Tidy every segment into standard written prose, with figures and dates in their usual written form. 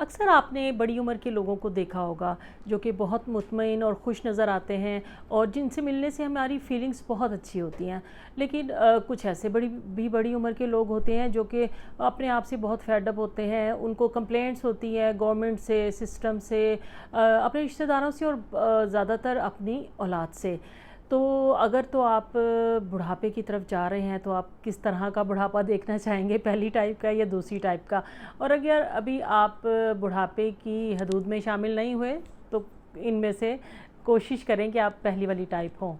अक्सर आपने बड़ी उम्र के लोगों को देखा होगा जो कि बहुत मुतमईन और खुश नज़र आते हैं और जिनसे मिलने से हमारी फीलिंग्स बहुत अच्छी होती हैं। लेकिन कुछ ऐसे बड़ी उम्र के लोग होते हैं जो कि अपने आप से बहुत फेड अप होते हैं, उनको कंप्लेंट्स होती हैं गवर्नमेंट से, सिस्टम से, अपने रिश्तेदारों से और ज़्यादातर अपनी औलाद से। तो अगर तो आप बुढ़ापे की तरफ जा रहे हैं तो आप किस तरह का बुढ़ापा देखना चाहेंगे, पहली टाइप का या दूसरी टाइप का? और अगर अभी आप बुढ़ापे की हदूद में शामिल नहीं हुए तो इनमें से कोशिश करें कि आप पहली वाली टाइप हों।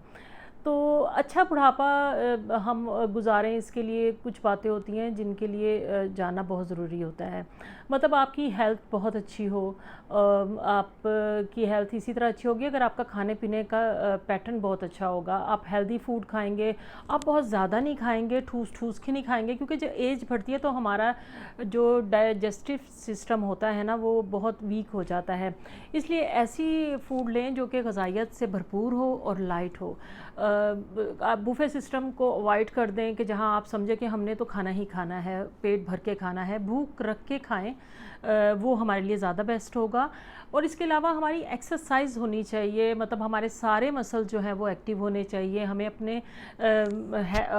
तो अच्छा बुढ़ापा हम गुजारें, इसके लिए कुछ बातें होती हैं जिनके लिए जानना बहुत ज़रूरी होता है। मतलब आपकी हेल्थ बहुत अच्छी हो, आपकी हेल्थ इसी तरह अच्छी होगी अगर आपका खाने पीने का पैटर्न बहुत अच्छा होगा, आप हेल्दी फूड खाएंगे, आप बहुत ज़्यादा नहीं खाएंगे, ठूस ठूस के नहीं खाएंगे, क्योंकि जब एज बढ़ती है तो हमारा जो डाइजेस्टिव सिस्टम होता है ना वो बहुत वीक हो जाता है। इसलिए ऐसी फूड लें जो कि ग़िज़ाइयत से भरपूर हो और लाइट हो। आप बुफ़े सिस्टम को अवॉइड कर दें कि जहां आप समझें कि हमने तो खाना ही खाना है, पेट भर के खाना है, भूख रख के खाएं, वो हमारे लिए ज़्यादा बेस्ट होगा। और इसके अलावा हमारी एक्सरसाइज होनी चाहिए, मतलब हमारे सारे मसल जो हैं वो एक्टिव होने चाहिए। हमें अपने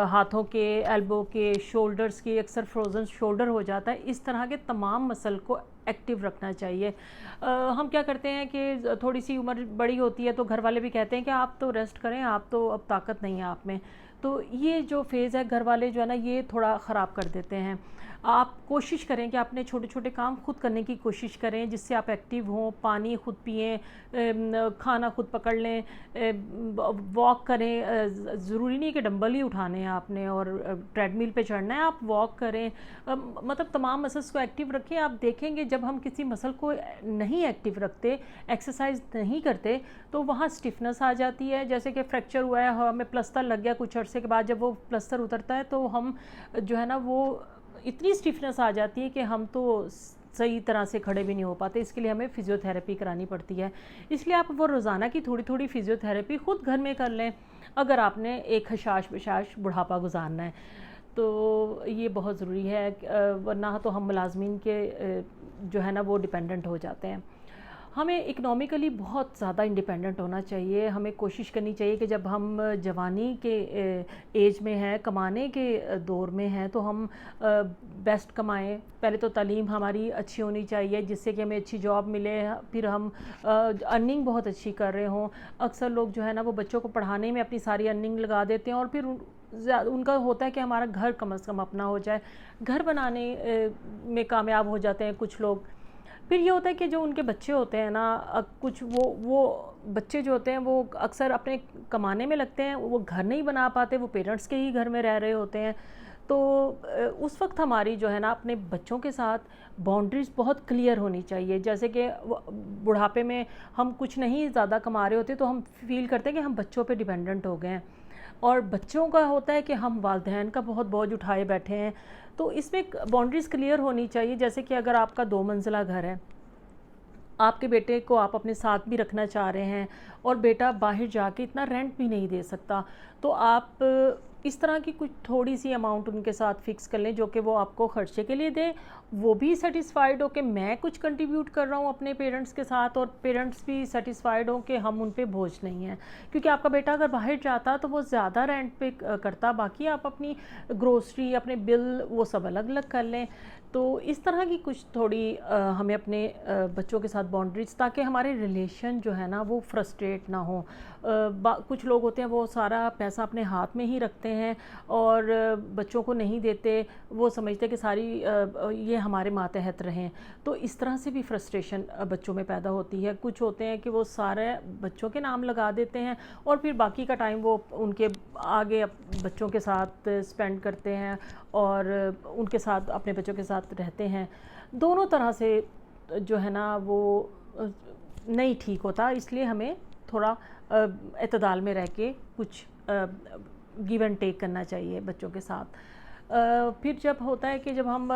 हाथों के, एल्बो के, शोल्डर्स की, अक्सर फ्रोज़न शोल्डर हो जाता है, इस तरह के तमाम मसल को एक्टिव रखना चाहिए। हम क्या करते हैं कि थोड़ी सी उम्र बड़ी होती है तो घर वाले भी कहते हैं कि आप तो रेस्ट करें, आप तो अब ताकत नहीं है आप में। तो ये जो फेज़ है घर वाले जो है ना ये थोड़ा ख़राब कर देते हैं। आप कोशिश करें कि अपने छोटे छोटे काम खुद करने की कोशिश करें जिससे आप एक्टिव हों, पानी खुद पिएं, खाना खुद पकड़ लें, वॉक करें। ज़रूरी नहीं कि डंबल ही उठाने हैं आपने और ट्रेडमिल पे चढ़ना है, आप वॉक करें। मतलब तमाम मसल्स को एक्टिव रखें। आप देखेंगे जब हम किसी मसल को नहीं एक्टिव रखते, एक्सरसाइज नहीं करते, तो वहाँ स्टिफनेस आ जाती है। जैसे कि फ्रैक्चर हुआ है, हमें प्लस्तर लग गया, कुछ अरसे के बाद जब वो प्लस्तर उतरता है तो हम जो है ना वो इतनी स्टिफनेस आ जाती है कि हम तो सही तरह से खड़े भी नहीं हो पाते। इसके लिए हमें फ़िज़ियोथेरेपी करानी पड़ती है। इसलिए आप वो रोज़ाना की थोड़ी थोड़ी फ़िज़ियोथेरेपी ख़ुद घर में कर लें अगर आपने एक हशाश बशाश बुढ़ापा गुजारना है। तो ये बहुत ज़रूरी है, वरना तो हम मुलाजमीन के जो है ना वो डिपेंडेंट हो जाते हैं। हमें इकनॉमिकली बहुत ज़्यादा इंडिपेंडेंट होना चाहिए। हमें कोशिश करनी चाहिए कि जब हम जवानी के एज में हैं, कमाने के दौर में हैं, तो हम बेस्ट कमाएं। पहले तो तालीम हमारी अच्छी होनी चाहिए जिससे कि हमें अच्छी जॉब मिले, फिर हम अर्निंग बहुत अच्छी कर रहे हों। अक्सर लोग जो है ना वो बच्चों को पढ़ाने में अपनी सारी अर्निंग लगा देते हैं और फिर उनका होता है कि हमारा घर कम से कम अपना हो जाए, घर बनाने में कामयाब हो जाते हैं कुछ लोग। फिर ये होता है कि जो उनके बच्चे होते हैं ना, कुछ वो बच्चे जो होते हैं वो अक्सर अपने कमाने में लगते हैं, वो घर नहीं बना पाते, वो पेरेंट्स के ही घर में रह रहे होते हैं। तो उस वक्त हमारी जो है ना अपने बच्चों के साथ बाउंड्रीज़ बहुत क्लियर होनी चाहिए। जैसे कि बुढ़ापे में हम कुछ नहीं ज़्यादा कमा रहे होते तो हम फील करते हैं कि हम बच्चों पे डिपेंडेंट हो गए हैं, और बच्चों का होता है कि हम वालिदैन का बहुत बोझ उठाए बैठे हैं। तो इसमें बाउंड्रीज़ क्लियर होनी चाहिए। जैसे कि अगर आपका 2 मंजिला घर है, आपके बेटे को आप अपने साथ भी रखना चाह रहे हैं और बेटा बाहर जाके इतना रेंट भी नहीं दे सकता, तो आप इस तरह की कुछ थोड़ी सी अमाउंट उनके साथ फ़िक्स कर लें जो कि वो आपको ख़र्चे के लिए दें। वो भी सेटिस्फाइड हो कि मैं कुछ कंट्रीब्यूट कर रहा हूँ अपने पेरेंट्स के साथ, और पेरेंट्स भी सेटिस्फाइड हो कि हम उन पे बोझ नहीं हैं। क्योंकि आपका बेटा अगर बाहर जाता तो वो ज़्यादा रेंट पे करता, बाकी आप अपनी ग्रोसरी, अपने बिल वो सब अलग अलग कर लें। तो इस तरह की कुछ थोड़ी हमें अपने बच्चों के साथ बाउंड्रीज, ताकि हमारे रिलेशन जो है ना वो फ्रस्ट्रेट ना हो। कुछ लोग होते हैं वो सारा पैसा अपने हाथ में ही रखते हैं और बच्चों को नहीं देते, वो समझते कि सारी ये हमारे मातहत रहें। तो इस तरह से भी फ्रस्ट्रेशन बच्चों में पैदा होती है। कुछ होते हैं कि वो सारे बच्चों के नाम लगा देते हैं और फिर बाकी का टाइम वो उनके आगे बच्चों के साथ स्पेंड करते हैं और उनके साथ, अपने बच्चों के साथ रहते हैं। दोनों तरह से जो है ना वो नहीं ठीक होता। इसलिए हमें थोड़ा एतदाल में रह के कुछ गिव एंड टेक करना चाहिए बच्चों के साथ। फिर जब होता है कि जब हम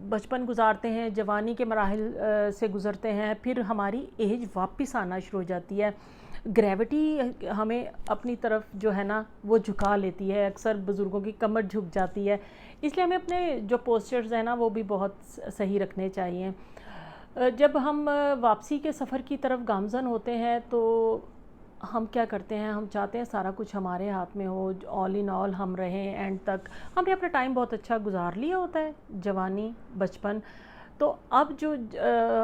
बचपन गुजारते हैं, जवानी के मराहिल से गुज़रते हैं, फिर हमारी एज वापस आना शुरू हो जाती है। ग्रेविटी हमें अपनी तरफ जो है ना वो झुका लेती है, अक्सर बुज़ुर्गों की कमर झुक जाती है। इसलिए हमें अपने जो पोस्चर्स हैं ना वो भी बहुत सही रखने चाहिए। जब हम वापसी के सफ़र की तरफ गामज़न होते हैं तो हम क्या करते हैं, हम चाहते हैं सारा कुछ हमारे हाथ में हो, ऑल इन ऑल हम रहें एंड तक। हमने अपना टाइम बहुत अच्छा गुजार लिया होता है, जवानी, बचपन। तो अब जो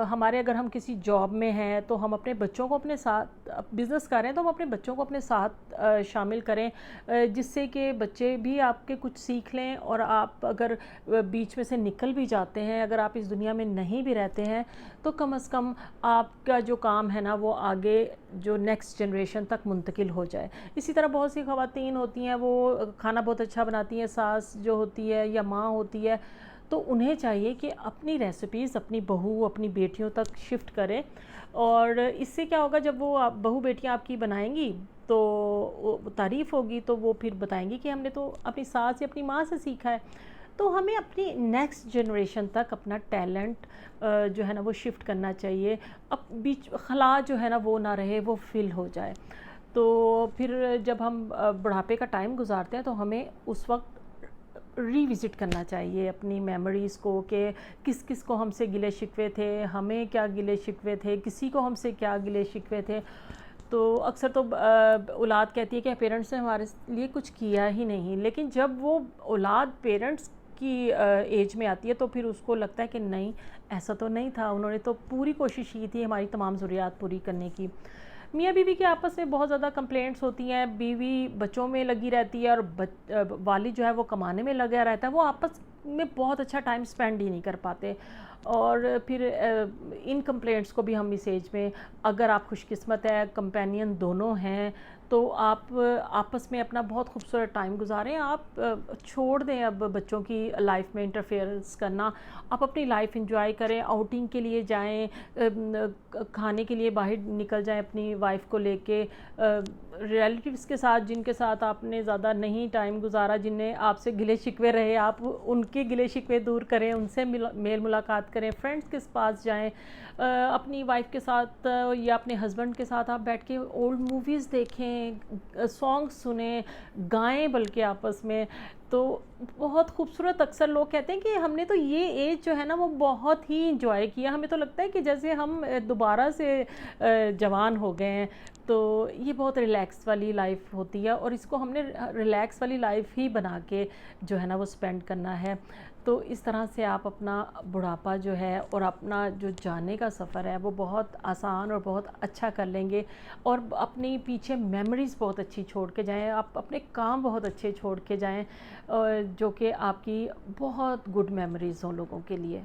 हमारे, अगर हम किसी जॉब में हैं तो हम अपने बच्चों को अपने साथ, बिज़नेस कर रहे हैं तो हम अपने बच्चों को अपने साथ शामिल करें, जिससे कि बच्चे भी आपके कुछ सीख लें। और आप अगर बीच में से निकल भी जाते हैं, अगर आप इस दुनिया में नहीं भी रहते हैं, तो कम से कम आपका जो काम है ना वो आगे जो नेक्स्ट जनरेशन तक मुंतकिल हो जाए। इसी तरह बहुत सी ख़वातीन होती हैं, वो खाना बहुत अच्छा बनाती हैं, सास जो होती है या माँ होती है, तो उन्हें चाहिए कि अपनी रेसिपीज़ अपनी बहू, अपनी बेटियों तक शिफ्ट करें। और इससे क्या होगा, जब वो बहू बेटियां आपकी बनाएंगी तो तारीफ़ होगी, तो वो फिर बताएंगी कि हमने तो अपनी सास या अपनी माँ से सीखा है। तो हमें अपनी नेक्स्ट जनरेशन तक अपना टैलेंट जो है ना वो शिफ्ट करना चाहिए। अब बीच खला जो है ना वो ना रहे, वो फिल हो जाए। तो फिर जब हम बुढ़ापे का टाइम गुजारते हैं तो हमें उस वक्त रीविज़िट करना चाहिए अपनी मेमोरीज़ को, कि किस किस को हमसे गिले शिकवे थे, हमें क्या गिले शिकवे थे, किसी को हमसे क्या गिले शिकवे थे। तो अक्सर तो औलाद कहती है कि पेरेंट्स ने हमारे लिए कुछ किया ही नहीं, लेकिन जब वो औलाद पेरेंट्स की एज में आती है तो फिर उसको लगता है कि नहीं, ऐसा तो नहीं था, उन्होंने तो पूरी कोशिश की थी हमारी तमाम ज़रूरियात पूरी करने की। मियाँ बीवी के आपस में बहुत ज़्यादा कंप्लेंट्स होती हैं, बीवी बच्चों में लगी रहती है और वालिद जो है वो कमाने में लगा रहता है, वो आपस में बहुत अच्छा टाइम स्पेंड ही नहीं कर पाते। और फिर इन कंप्लेंट्स को भी हम इस एज में, अगर आप खुशकिस्मत है, कंपेनियन दोनों हैं, तो आप आपस में अपना बहुत खूबसूरत टाइम गुजारें। आप छोड़ दें अब बच्चों की लाइफ में इंटरफेरेंस करना, आप अपनी लाइफ एंजॉय करें, आउटिंग के लिए जाएं, खाने के लिए बाहर निकल जाएं अपनी वाइफ को लेके, रिलेटिव्स के साथ जिनके साथ आपने ज़्यादा नहीं टाइम गुजारा, जिन्हें आपसे गिले शिकवे रहे, आप उनके गिले शिकवे दूर करें, उनसे मेल मुलाकात करें, फ्रेंड्स के पास जाएं, अपनी वाइफ के साथ या अपने हस्बैंड के साथ आप बैठ के ओल्ड मूवीज़ देखें, सॉन्ग्स सुने, गाएं बल्कि आपस में। तो बहुत खूबसूरत, अक्सर लोग कहते हैं कि हमने तो ये एज जो है ना वो बहुत ही इंजॉय किया, हमें तो लगता है कि जैसे हम दोबारा से जवान हो गए हैं। तो ये बहुत रिलैक्स वाली लाइफ होती है और इसको हमने रिलैक्स वाली लाइफ ही बना के जो है ना वो स्पेंड करना है। तो इस तरह से आप अपना बुढ़ापा जो है और अपना जो जाने का सफ़र है वो बहुत आसान और बहुत अच्छा कर लेंगे, और अपनी पीछे मेमोरीज़ बहुत अच्छी छोड़ के जाएं, आप अपने काम बहुत अच्छे छोड़ के जाएं, जो कि आपकी बहुत गुड मेमोरीज़ हों लोगों के लिए।